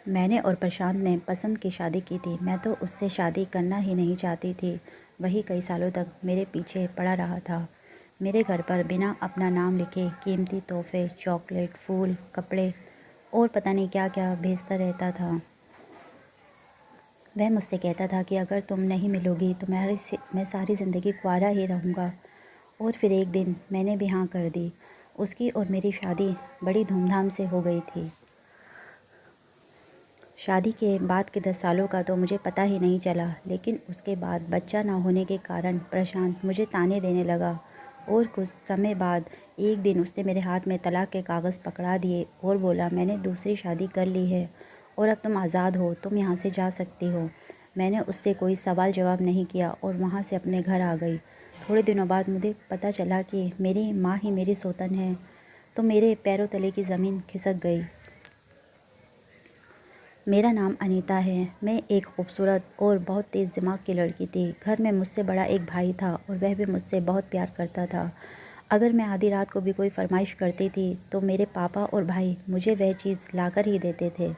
मैंने और प्रशांत ने पसंद की शादी की थी। मैं तो उससे शादी करना ही नहीं चाहती थी। वही कई सालों तक मेरे पीछे पड़ा रहा था। मेरे घर पर बिना अपना नाम लिखे कीमती तोहफे, चॉकलेट, फूल, कपड़े और पता नहीं क्या क्या भेजता रहता था। वह मुझसे कहता था कि अगर तुम नहीं मिलोगी तो मैं सारी ज़िंदगी कुंवारा ही रहूँगा। और फिर एक दिन मैंने भी हाँ कर दी। उसकी और मेरी शादी बड़ी धूमधाम से हो गई थी। शादी के बाद के 10 सालों का तो मुझे पता ही नहीं चला, लेकिन उसके बाद बच्चा ना होने के कारण प्रशांत मुझे ताने देने लगा। और कुछ समय बाद एक दिन उसने मेरे हाथ में तलाक के कागज़ पकड़ा दिए और बोला, मैंने दूसरी शादी कर ली है और अब तुम आज़ाद हो, तुम यहाँ से जा सकती हो। मैंने उससे कोई सवाल जवाब नहीं किया और वहाँ से अपने घर आ गई। थोड़े दिनों बाद मुझे पता चला कि मेरी माँ ही मेरी सौतन है, तो मेरे पैरों तले की ज़मीन खिसक गई। मेरा नाम अनीता है। मैं एक खूबसूरत और बहुत तेज़ दिमाग की लड़की थी। घर में मुझसे बड़ा एक भाई था और वह भी मुझसे बहुत प्यार करता था। अगर मैं आधी रात को भी कोई फरमाइश करती थी तो मेरे पापा और भाई मुझे वह चीज़ लाकर ही देते थे।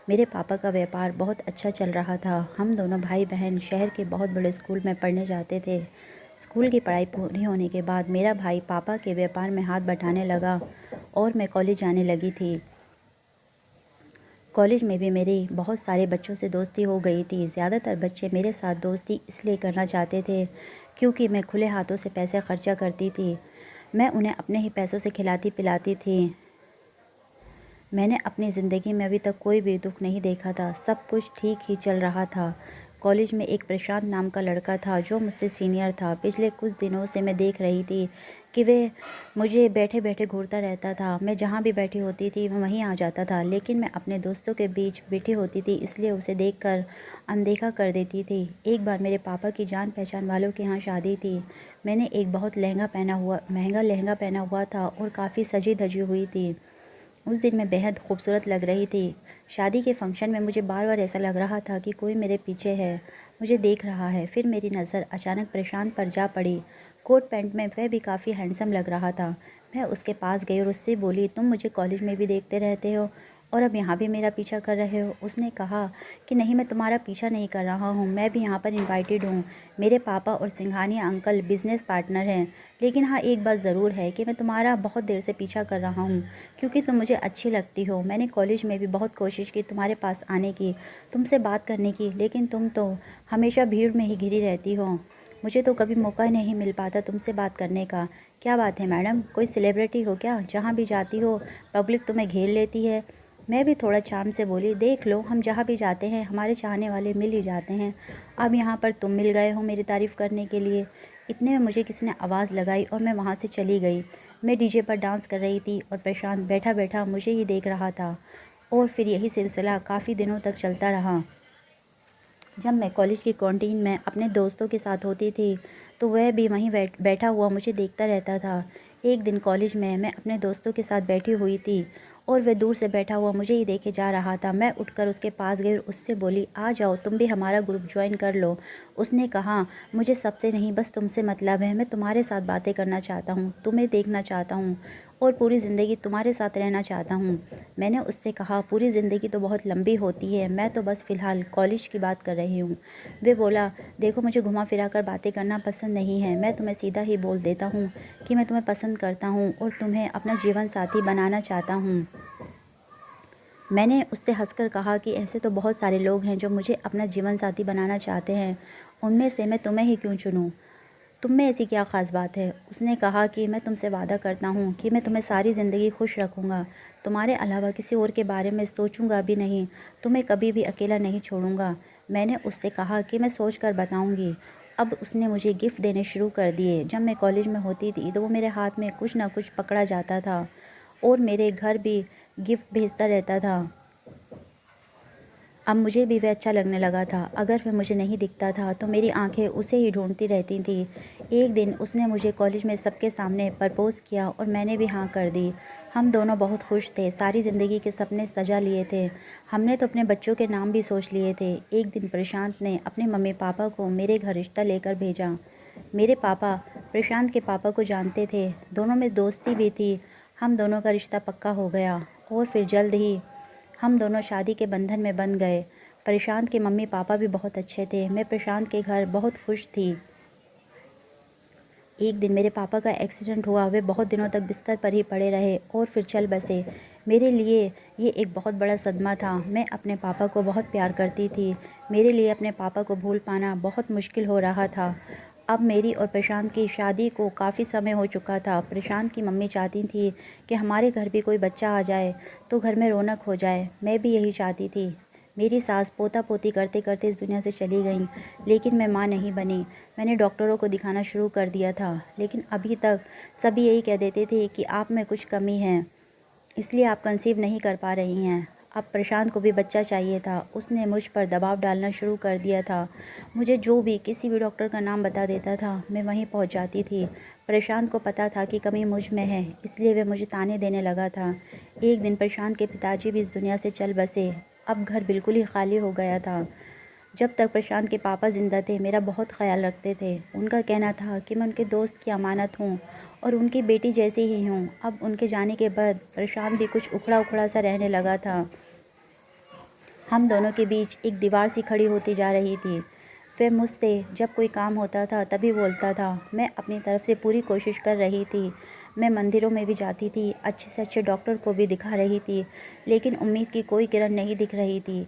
मेरे पापा का व्यापार बहुत अच्छा चल रहा था। हम दोनों भाई बहन शहर के बहुत बड़े स्कूल में पढ़ने जाते थे। स्कूल की पढ़ाई पूरी होने के बाद मेरा भाई पापा के व्यापार में हाथ बटाने लगा और मैं कॉलेज जाने लगी थी। कॉलेज में भी मेरी बहुत सारे बच्चों से दोस्ती हो गई थी। ज़्यादातर बच्चे मेरे साथ दोस्ती इसलिए करना चाहते थे क्योंकि मैं खुले हाथों से पैसे खर्चा करती थी। मैं उन्हें अपने ही पैसों से खिलाती पिलाती थी। मैंने अपनी ज़िंदगी में अभी तक कोई भी दुख नहीं देखा था। सब कुछ ठीक ही चल रहा था। कॉलेज में एक प्रशांत नाम का लड़का था जो मुझसे सीनियर था। पिछले कुछ दिनों से मैं देख रही थी कि वह मुझे बैठे बैठे घूरता रहता था। मैं जहाँ भी बैठी होती थी वह वहीं आ जाता था, लेकिन मैं अपने दोस्तों के बीच बैठी होती थी इसलिए उसे देखकर अनदेखा कर देती थी। एक बार मेरे पापा की जान पहचान वालों के यहाँ शादी थी। मैंने एक बहुत महंगा लहंगा पहना हुआ था और काफ़ी सजी धजी हुई थी। उस दिन मैं बेहद खूबसूरत लग रही थी। शादी के फंक्शन में मुझे बार बार ऐसा लग रहा था कि कोई मेरे पीछे है, मुझे देख रहा है। फिर मेरी नज़र अचानक प्रशांत पर जा पड़ी। कोट पैंट में वह भी काफ़ी हैंडसम लग रहा था। मैं उसके पास गई और उससे बोली, तुम मुझे कॉलेज में भी देखते रहते हो और अब यहाँ भी मेरा पीछा कर रहे हो। उसने कहा कि नहीं, मैं तुम्हारा पीछा नहीं कर रहा हूँ, मैं भी यहाँ पर इनवाइटेड हूँ। मेरे पापा और सिंघानिया अंकल बिजनेस पार्टनर हैं। लेकिन हाँ, एक बात ज़रूर है कि मैं तुम्हारा बहुत देर से पीछा कर रहा हूँ क्योंकि तुम मुझे अच्छी लगती हो। मैंने कॉलेज में भी बहुत कोशिश की तुम्हारे पास आने की, तुमसे बात करने की, लेकिन तुम तो हमेशा भीड़ में ही घिरी रहती हो। मुझे तो कभी मौका ही नहीं मिल पाता तुमसे बात करने का। क्या बात है मैडम, कोई सेलिब्रिटी हो क्या? जहाँ भी जाती हो पब्लिक तुम्हें घेर लेती है। मैं भी थोड़ा चार्म से बोली, देख लो, हम जहाँ भी जाते हैं हमारे चाहने वाले मिल ही जाते हैं। अब यहाँ पर तुम मिल गए हो मेरी तारीफ़ करने के लिए। इतने में मुझे किसी ने आवाज़ लगाई और मैं वहाँ से चली गई। मैं डीजे पर डांस कर रही थी और प्रशांत बैठा बैठा मुझे ही देख रहा था। और फिर यही सिलसिला काफ़ी दिनों तक चलता रहा। जब मैं कॉलेज की कैंटीन में अपने दोस्तों के साथ होती थी तो वह भी वहीं बैठा हुआ मुझे देखता रहता था। एक दिन कॉलेज में मैं अपने दोस्तों के साथ बैठी हुई थी और वह दूर से बैठा हुआ मुझे ही देखे जा रहा था। मैं उठकर उसके पास गई और उससे बोली, आ जाओ, तुम भी हमारा ग्रुप ज्वाइन कर लो। उसने कहा, मुझे सबसे नहीं, बस तुमसे मतलब है। मैं तुम्हारे साथ बातें करना चाहता हूँ, तुम्हें देखना चाहता हूँ और पूरी ज़िंदगी तुम्हारे साथ रहना चाहता हूँ। मैंने उससे कहा, पूरी ज़िंदगी तो बहुत लंबी होती है, मैं तो बस फ़िलहाल कॉलेज की बात कर रही हूँ। वे बोला, देखो, मुझे घुमा फिरा कर बातें करना पसंद नहीं है। मैं तुम्हें सीधा ही बोल देता हूँ कि मैं तुम्हें पसंद करता हूँ और तुम्हें अपना जीवन साथी बनाना चाहता हूँ। मैंने उससे हंसकर कहा कि ऐसे तो बहुत सारे लोग हैं जो मुझे अपना जीवन साथी बनाना चाहते हैं, उनमें से मैं तुम्हें ही क्यों चुनूँ? तुम में ऐसी क्या ख़ास बात है? उसने कहा कि मैं तुमसे वादा करता हूँ कि मैं तुम्हें सारी ज़िंदगी खुश रखूँगा, तुम्हारे अलावा किसी और के बारे में सोचूंगा भी नहीं, तुम्हें कभी भी अकेला नहीं छोड़ूंगा। मैंने उससे कहा कि मैं सोच कर बताऊँगी। अब उसने मुझे गिफ्ट देने शुरू कर दिए। जब मैं कॉलेज में होती थी तो वो मेरे हाथ में कुछ ना कुछ पकड़ा जाता था और मेरे घर भी गिफ्ट भेजता रहता था। अब मुझे भी वह अच्छा लगने लगा था। अगर वह मुझे नहीं दिखता था तो मेरी आंखें उसे ही ढूंढती रहती थीं। एक दिन उसने मुझे कॉलेज में सबके सामने प्रपोज़ किया और मैंने भी हाँ कर दी। हम दोनों बहुत खुश थे, सारी ज़िंदगी के सपने सजा लिए थे। हमने तो अपने बच्चों के नाम भी सोच लिए थे। एक दिन प्रशांत ने अपने मम्मी पापा को मेरे घर रिश्ता लेकर भेजा। मेरे पापा प्रशांत के पापा को जानते थे, दोनों में दोस्ती भी थी। हम दोनों का रिश्ता पक्का हो गया और फिर जल्द ही हम दोनों शादी के बंधन में बंध गए। प्रशांत के मम्मी पापा भी बहुत अच्छे थे। मैं प्रशांत के घर बहुत खुश थी। एक दिन मेरे पापा का एक्सीडेंट हुआ। वे बहुत दिनों तक बिस्तर पर ही पड़े रहे और फिर चल बसे। मेरे लिए ये एक बहुत बड़ा सदमा था। मैं अपने पापा को बहुत प्यार करती थी। मेरे लिए अपने पापा को भूल पाना बहुत मुश्किल हो रहा था। अब मेरी और प्रशांत की शादी को काफ़ी समय हो चुका था। प्रशांत की मम्मी चाहती थी कि हमारे घर भी कोई बच्चा आ जाए तो घर में रौनक हो जाए। मैं भी यही चाहती थी। मेरी सास पोता पोती करते करते इस दुनिया से चली गईं, लेकिन मैं माँ नहीं बनी। मैंने डॉक्टरों को दिखाना शुरू कर दिया था, लेकिन अभी तक सभी यही कह देते थे कि आप में कुछ कमी है, इसलिए आप कंसीव नहीं कर पा रही हैं। अब प्रशांत को भी बच्चा चाहिए था। उसने मुझ पर दबाव डालना शुरू कर दिया था। मुझे जो भी किसी भी डॉक्टर का नाम बता देता था, मैं वहीं पहुंच जाती थी। प्रशांत को पता था कि कमी मुझ में है, इसलिए वह मुझे ताने देने लगा था। एक दिन प्रशांत के पिताजी भी इस दुनिया से चल बसे। अब घर बिल्कुल ही खाली हो गया था। जब तक प्रशांत के पापा ज़िंदा थे, मेरा बहुत ख्याल रखते थे। उनका कहना था कि मैं उनके दोस्त की अमानत हूँ और उनकी बेटी जैसी ही हूँ। अब उनके जाने के बाद प्रशांत भी कुछ उखड़ा उखड़ा सा रहने लगा था। हम दोनों के बीच एक दीवार सी खड़ी होती जा रही थी। वह मुझसे जब कोई काम होता था तभी बोलता था। मैं अपनी तरफ से पूरी कोशिश कर रही थी। मैं मंदिरों में भी जाती थी, अच्छे से अच्छे डॉक्टर को भी दिखा रही थी, लेकिन उम्मीद की कोई किरण नहीं दिख रही थी।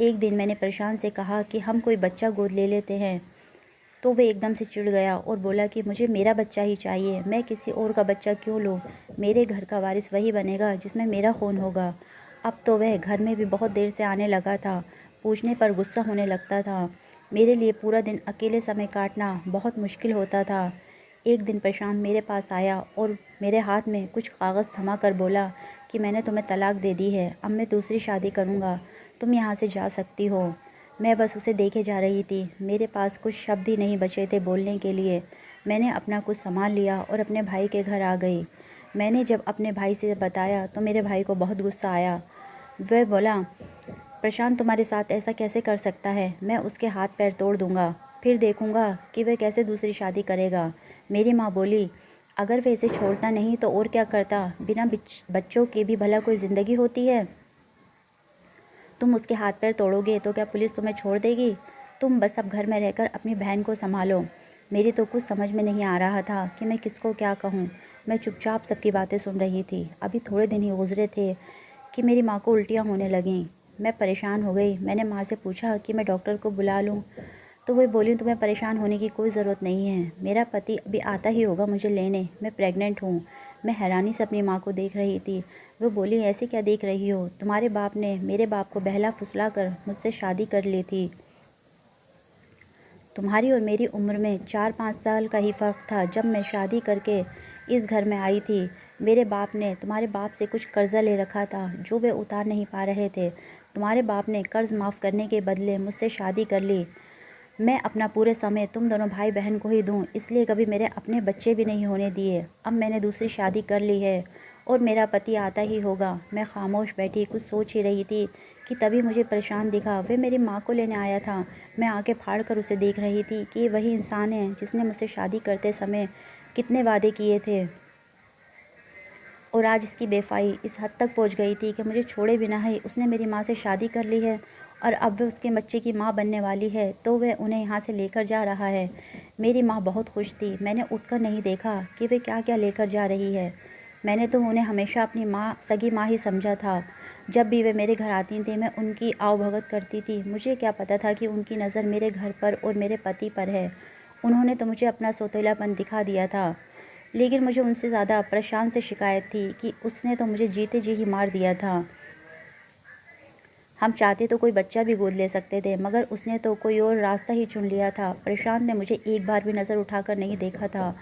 एक दिन मैंने प्रशांत से कहा कि हम कोई बच्चा गोद ले लेते हैं, तो वह एकदम से चिढ़ गया और बोला कि मुझे मेरा बच्चा ही चाहिए। मैं किसी और का बच्चा क्यों लूँ? मेरे घर का वारिस वही बनेगा जिसमें मेरा खून होगा। अब तो वह घर में भी बहुत देर से आने लगा था। पूछने पर गुस्सा होने लगता था। मेरे लिए पूरा दिन अकेले समय काटना बहुत मुश्किल होता था। एक दिन प्रशांत मेरे पास आया और मेरे हाथ में कुछ कागज़ थमा कर बोला कि मैंने तुम्हें तलाक दे दी है, अब मैं दूसरी शादी करूँगा, तुम यहाँ से जा सकती हो। मैं बस उसे देखे जा रही थी। मेरे पास कुछ शब्द ही नहीं बचे थे बोलने के लिए। मैंने अपना कुछ सामान लिया और अपने भाई के घर आ गई। मैंने जब अपने भाई से बताया तो मेरे भाई को बहुत गुस्सा आया। वह बोला, प्रशांत तुम्हारे साथ ऐसा कैसे कर सकता है? मैं उसके हाथ पैर तोड़ दूंगा, फिर देखूंगा कि वह कैसे दूसरी शादी करेगा। मेरी माँ बोली, अगर वह इसे छोड़ता नहीं तो और क्या करता? बिना बच्चों के भी भला कोई ज़िंदगी होती है? तुम उसके हाथ पैर तोड़ोगे तो क्या पुलिस तुम्हें छोड़ देगी? तुम बस अब घर में रहकर अपनी बहन को संभालो। मेरी तो कुछ समझ में नहीं आ रहा था कि मैं किसको क्या कहूँ। मैं चुपचाप सबकी बातें सुन रही थी। अभी थोड़े दिन ही गुजरे थे कि मेरी माँ को उल्टियाँ होने लगीं। मैं परेशान हो गई। मैंने माँ से पूछा कि मैं डॉक्टर को बुला लूँ, तो वह बोली, तुम्हें परेशान होने की कोई ज़रूरत नहीं है, मेरा पति अभी आता ही होगा मुझे लेने, मैं प्रेग्नेंट हूँ। मैं हैरानी से अपनी माँ को देख रही थी। वो बोली, ऐसे क्या देख रही हो? तुम्हारे बाप ने मेरे बाप को बहला फुसला कर मुझसे शादी कर ली थी। तुम्हारी और मेरी उम्र में 4-5 साल का ही फ़र्क था जब मैं शादी करके इस घर में आई थी। मेरे बाप ने तुम्हारे बाप से कुछ कर्ज़ा ले रखा था जो वे उतार नहीं पा रहे थे। तुम्हारे बाप ने कर्ज़ माफ़ करने के बदले मुझसे शादी कर ली। मैं अपना पूरे समय तुम दोनों भाई बहन को ही दूं, इसलिए कभी मेरे अपने बच्चे भी नहीं होने दिए। अब मैंने दूसरी शादी कर ली है और मेरा पति आता ही होगा। मैं खामोश बैठी कुछ सोच ही रही थी कि तभी मुझे परेशान दिखा। वह मेरी माँ को लेने आया था। मैं आंखें फाड़ कर उसे देख रही थी कि ये वही इंसान है जिसने मुझसे शादी करते समय कितने वादे किए थे, और आज इसकी बेवफाई इस हद तक पहुंच गई थी कि मुझे छोड़े बिना ही उसने मेरी माँ से शादी कर ली है और अब वह उसके बच्चे की माँ बनने वाली है, तो वह उन्हें यहाँ से लेकर जा रहा है। मेरी माँ बहुत खुश थी। मैंने उठकर नहीं देखा कि वे क्या क्या लेकर जा रही है। मैंने तो उन्हें हमेशा अपनी माँ, सगी माँ ही समझा था। जब भी वे मेरे घर आती थी मैं उनकी आवभगत करती थी। मुझे क्या पता था कि उनकी नज़र मेरे घर पर और मेरे पति पर है। उन्होंने तो मुझे अपना सौतेलापन दिखा दिया था, लेकिन मुझे उनसे ज़्यादा प्रशांत से शिकायत थी कि उसने तो मुझे जीते जी ही मार दिया था। हम चाहते तो कोई बच्चा भी गोद ले सकते थे, मगर उसने तो कोई और रास्ता ही चुन लिया था। प्रशांत ने मुझे एक बार भी नज़र उठाकर नहीं देखा था।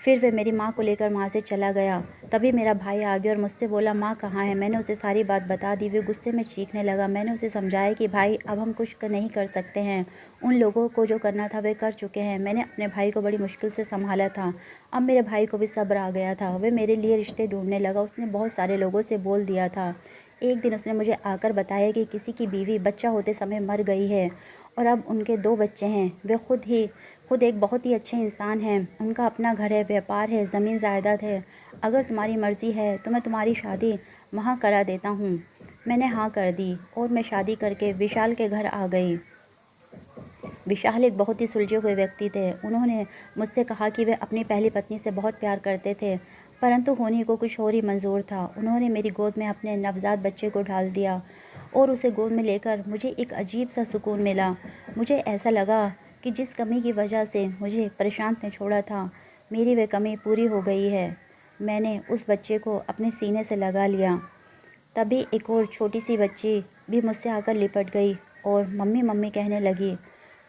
फिर वह मेरी माँ को लेकर वहाँ से चला गया। तभी मेरा भाई आ गया और मुझसे बोला, माँ कहाँ है? मैंने उसे सारी बात बता दी। वे गुस्से में चीखने लगा। मैंने उसे समझाया कि भाई अब हम कुछ नहीं कर सकते हैं, उन लोगों को जो करना था वे कर चुके हैं। मैंने अपने भाई को बड़ी मुश्किल से संभाला था। अब मेरे भाई को भी सब्र आ गया था। वह मेरे लिए रिश्ते ढूंढने लगा। उसने बहुत सारे लोगों से बोल दिया था। एक दिन उसने मुझे आकर बताया कि किसी की बीवी बच्चा होते समय मर गई है और अब उनके 2 बच्चे हैं। वे खुद एक बहुत ही अच्छे इंसान हैं। उनका अपना घर है, व्यापार है, ज़मीन जायदाद है। अगर तुम्हारी मर्ज़ी है तो मैं तुम्हारी शादी वहाँ करा देता हूँ। मैंने हाँ कर दी और मैं शादी करके विशाल के घर आ गई। विशाल एक बहुत ही सुलझे हुए व्यक्ति थे। उन्होंने मुझसे कहा कि वे अपनी पहली पत्नी से बहुत प्यार करते थे, परंतु होने को कुछ और ही मंजूर था। उन्होंने मेरी गोद में अपने नवजात बच्चे को डाल दिया और उसे गोद में लेकर मुझे एक अजीब सा सुकून मिला। मुझे ऐसा लगा कि जिस कमी की वजह से मुझे प्रशांत ने छोड़ा था, मेरी वह कमी पूरी हो गई है। मैंने उस बच्चे को अपने सीने से लगा लिया। तभी एक और छोटी सी बच्ची भी मुझसे आकर लिपट गई और मम्मी मम्मी कहने लगी।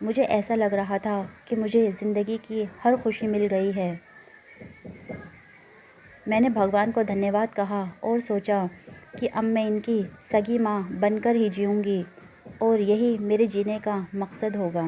मुझे ऐसा लग रहा था कि मुझे ज़िंदगी की हर खुशी मिल गई है। मैंने भगवान को धन्यवाद कहा और सोचा कि अब मैं इनकी सगी माँ बनकर ही जीऊँगी और यही मेरे जीने का मकसद होगा।